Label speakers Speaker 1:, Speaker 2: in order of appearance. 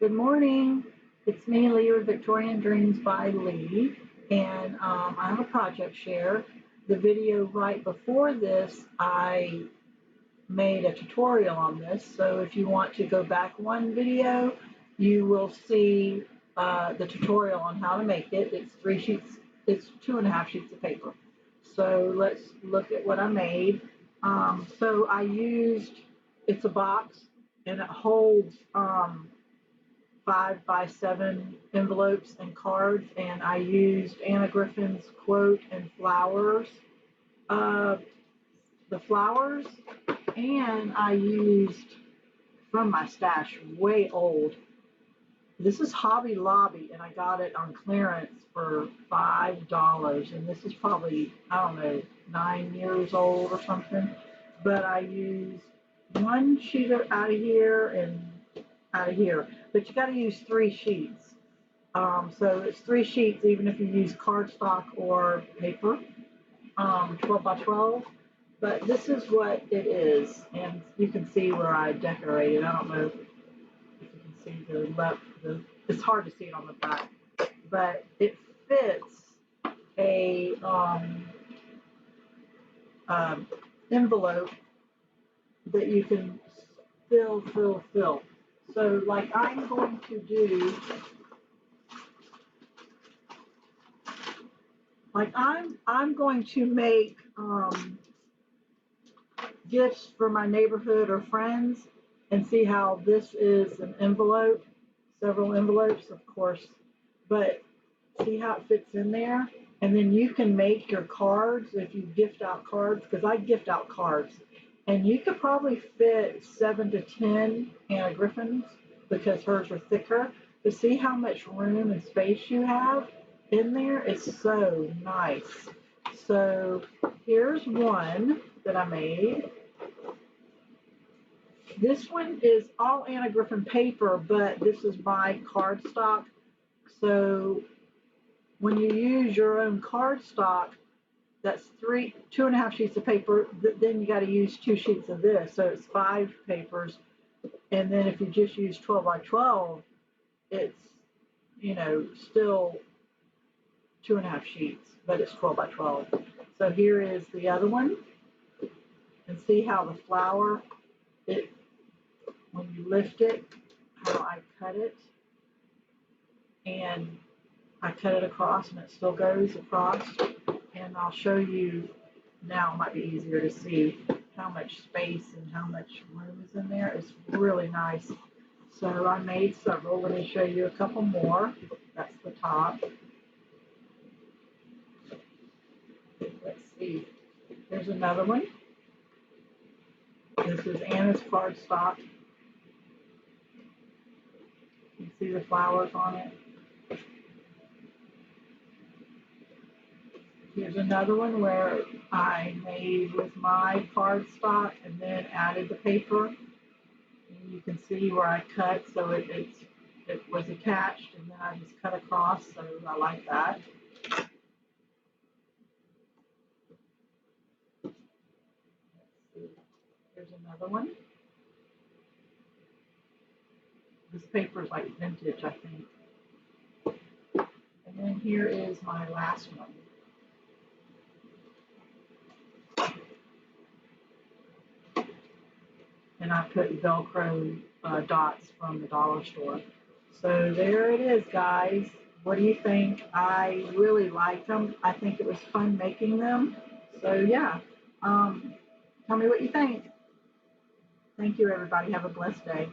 Speaker 1: Good morning. It's me, Leigh with Victorian Dreams by Leigh, and I have a project share. The video right before this, I made a tutorial on this, so if you want to go back one video, you will see the tutorial on how to make it. It's 2.5 sheets of paper. So let's look at what I made. So I used, it's a box, and it holds 5x7 envelopes and cards, and I used Anna Griffin's quote and flowers, the flowers, and I used from my stash, way old. This is Hobby Lobby, and I got it on clearance for $5, and this is probably, I don't know, 9 years old or something. But I used one sheet out of here and out of here, but you got to use 3 sheets. So it's 3 sheets, even if you use cardstock or paper, 12 by 12. But this is what it is, and you can see where I decorated. I don't know if you can see the left. It's hard to see it on the back, but it fits a envelope that you can fill. So like I'm going to do, I'm going to make gifts for my neighborhood or friends, and see how this is an envelope, several envelopes, of course, but see how it fits in there. And then you can make your cards if you gift out cards, because I gift out cards, and you could probably fit 7 to 10 Anna Griffins because hers are thicker. But see how much room and space you have in there? It's so nice. So here's one that I made. This one is all Anna Griffin paper, but this is my cardstock. So when you use your own cardstock, that's 2.5 sheets of paper. Then you got to use 2 sheets of this, so it's 5 papers. And then if you just use 12 by 12, it's still 2.5 sheets, but it's 12 by 12. So here is the other one, and see how the flower, when you lift it, how I cut it, and I cut it across, and it still goes across. And I'll show you now, it might be easier to see how much space and how much room is in there. It's really nice. So I made several. Let me show you a couple more. That's the top. Let's see. There's another one. This is Anna's cardstock. You can see the flowers on it. Here's another one where I made with my cardstock and then added the paper. And you can see where I cut, so it was attached, and then I just cut across, so I like that. Let's see. Here's another one. This paper is like vintage, I think. And then here is my last one. And I put Velcro dots from the dollar store. So there it is, guys. What do you think? I really liked them. I think it was fun making them. So yeah, tell me what you think. Thank you, everybody. Have a blessed day.